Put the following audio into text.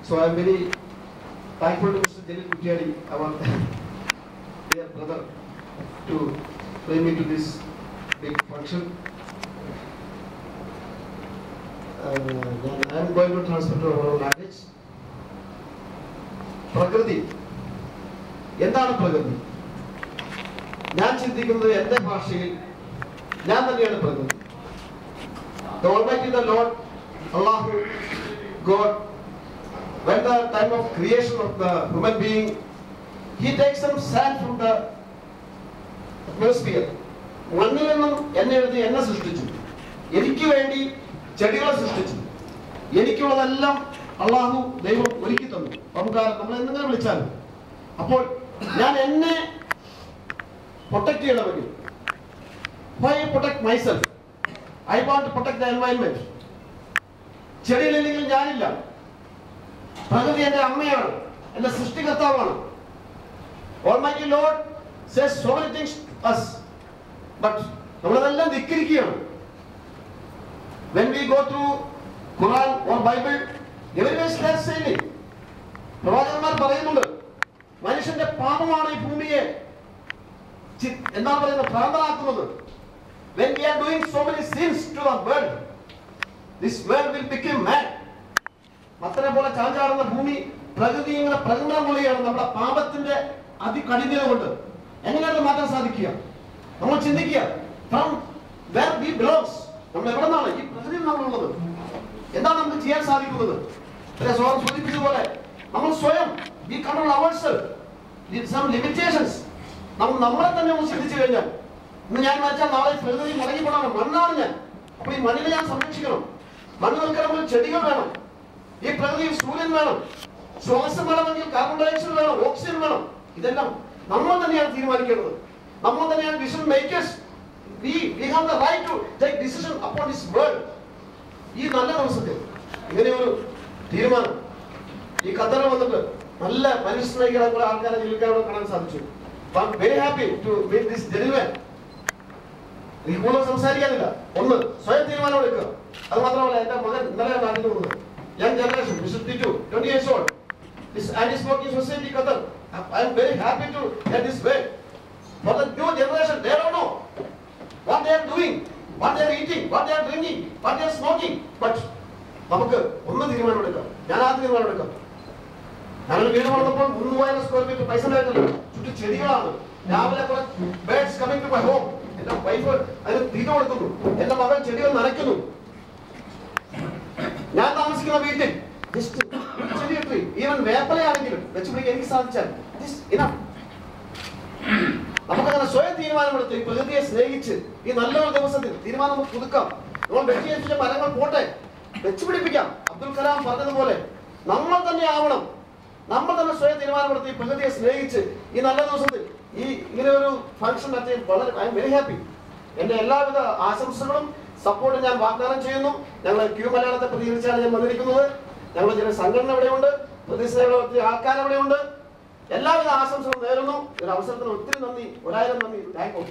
So I am very thankful to Mr. Jalil Kutiadi, our dear brother, to bring me to this big function. I am going to transfer to our language. പ്രകൃതി എന്താണ് പ്രകൃതി? ഞാൻ ചിന്തിക്കുന്നത് എൻ്റെ ഭാഷയിൽ ഞാൻ തന്നെയാണ് പ്രകൃതി. The Almighty, the Lord, Allah, God, when the time of creation of the human being, He takes some sand from the atmosphere. മണ്ണിൽ നിന്നും എന്നെ എഴുതി എന്നെ സൃഷ്ടിച്ചു. എനിക്ക് വേണ്ടി ചെടികളെ സൃഷ്ടിച്ചു. എനിക്കുള്ളതെല്ലാം അള്ളാഹു ദൈവം ഒരുക്കി തന്നു. നമുക്കാരും നമ്മൾ എന്തെങ്കിലും വിളിച്ചാലും അപ്പോൾ ഞാൻ എന്നെ പ്രൊട്ടക്ട് ചെയ്യണമെങ്കിൽ why protect myself? I want to protect the environment. ചെടികളില്ലെങ്കിൽ ഞാനില്ല. പ്രകൃതി എൻ്റെ അമ്മയാണ്, എൻ്റെ സൃഷ്ടികർത്താവാണ്. Almighty Lord says so many things to us, but നമ്മളതെല്ലാം ധിക്കരിക്കുകയാണ്. When we go through Quran or Bible, everywhere they are saying, പ്രവാചകന്മാർ പറയുന്നുണ്ട് മനുഷ്യന്റെ പാപമാണ് ഈ ഭൂമിയെ എന്താണ് പറയുന്നത് ഭ്രാന്തരാക്കുന്നത്. When we are doing so many sins to the world, this world will become mad. മത്തനെ പോലെ ചാഞ്ചാടുന്ന ഭൂമി പ്രകൃതി ഇങ്ങനെ പ്രകടനം കൊള്ളുകയാണ് നമ്മുടെ പാപത്തിന്റെ അതികഠിനത കൊണ്ട്. എങ്ങനെയാണ് മാറ്റാൻ സാധിക്കുക? നമ്മൾ ചിന്തിക്കുക, from where we belongs, നമ്മൾ എവിടെ നിന്നാണ് ഈ പ്രകൃതിയിൽ നമ്മളുള്ളത്, എന്താണ് നമുക്ക് ചെയ്യാൻ സാധിക്കുന്നത്? സോളം സൂചിപ്പിച്ചതുപോലെ നമ്മൾ സ്വയം we control ourselves with some limitations. നമ്മളെ തന്നെ ഒന്ന് ചിന്തിച്ചു കഴിഞ്ഞാൽ ഇന്ന് ഞാൻ വെച്ചാൽ നാളെ പ്രകൃതി മുടങ്ങിപ്പോടാണ്. മണ്ണാണ് ഞാൻ. അപ്പൊ ഈ മണ്ണിനെ ഞാൻ സംരക്ഷിക്കണം. മണ്ണ് നിൽക്കണമെങ്കിൽ ചെടികൾ വേണം, ഈ പ്രകൃതിയിൽ സൂര്യൻ വേണം, ശ്വാസം വേണമെങ്കിൽ കാർബൺ ഡയോക്സൈഡ് വേണം, ഓക്സിജൻ വേണം. ഇതെല്ലാം നമ്മൾ തന്നെയാണ് തീരുമാനിക്കേണ്ടത്. നമ്മൾ തന്നെയാണ് decision makers. We have the right to take decision upon this world. ഈ നല്ല ദിവസത്തിൽ ഇങ്ങനെ ഒരു തീരുമാനം ഈ ഖത്തറിൽ വന്നിട്ട് നല്ല മനുഷ്യസ്നേഹികളെ കുറെ ആൾക്കാരെ ജീവിക്കാൻ കാണാൻ സാധിച്ചു. I am very happy to meet this gentleman. ഈ കൂടുതൽ സംസാരിക്കാനില്ല. ഒന്ന് സ്വയം തീരുമാനം എടുക്കുക. അത് മാത്രമല്ല എൻ്റെ മകൻ ഇന്നലെ നാട്ടിൽ വന്നത് young generation Mr. Titu, 20 years old, this anti-smoking society Qatar. I am very happy to get this way. For the new generation, they don't know what they are doing, what they are eating, what they are drinking, what they are smoking. But നമുക്ക് ഒന്ന് തീരുമാനം എടുക്കാം. ഞാൻ ആ തീരുമാനം എടുക്കാം. ഞങ്ങൾ വീട് വളർന്നപ്പോൾ 3,000 സ്ക്വയർ ഫീറ്റ് പൈസ ഉണ്ടായിട്ടില്ല. ചുറ്റും ചെടികളാണ്. രാവിലെ കുറെ birds coming to my home. എന്റെ വൈഫ് അതിന് തീറ്റ കൊടുക്കുന്നു. എന്റെ മകൾ ചെടികൾ നനയ്ക്കുന്നു. ഞാൻ താമസിക്കുന്ന വീട്ടിൽ ചെറിയ ട്രീ ഈവൻ വേപ്പലയാണെങ്കിലും വെച്ചുപിടിക്കാൻ എനിക്ക് സാധിച്ചാൽ നമുക്കങ്ങനെ സ്വയം തീരുമാനമെടുത്ത് ഈ പ്രകൃതിയെ സ്നേഹിച്ച് ഈ നല്ലൊരു ദിവസത്തിൽ തീരുമാനം നമുക്ക് പുതുക്കാം. നമ്മൾ വെട്ടിയേൽപ്പിച്ച മരങ്ങൾ പോട്ടെ, വെച്ചുപിടിപ്പിക്കാം. അബ്ദുൽ കലാം പറഞ്ഞതുപോലെ നമ്മൾ തന്നെ ആവണം. നമ്മൾ തന്നെ സ്വയം തീരുമാനമെടുത്ത് ഈ പ്രകൃതിയെ സ്നേഹിച്ച് ഈ നല്ല ദിവസത്തിൽ ഈ ഇങ്ങനെ ഒരു ഫംഗ്ഷൻ നടത്തി വളരെ ഐ എം വെരി ഹാപ്പി. എൻ്റെ എല്ലാവിധ ആശംസകളും സപ്പോർട്ടും ഞാൻ വാഗ്ദാനം ചെയ്യുന്നു. ഞങ്ങൾ ക്യൂ മലയാളത്തെ പ്രതികരിച്ചാണ് ഞാൻ വന്നിരിക്കുന്നത്. ഞങ്ങളുടെ ചില സംഘടന ഇവിടെയുണ്ട്, പ്രതിനിധികളുടെ ഒത്തിരി ആൾക്കാർ ഇവിടെയുണ്ട്. എല്ലാവിധ ആശംസകളും നേരുന്നു. ഒരു അവസരത്തിന് ഒത്തിരി നന്ദി, 1000 നന്ദി. Thank you.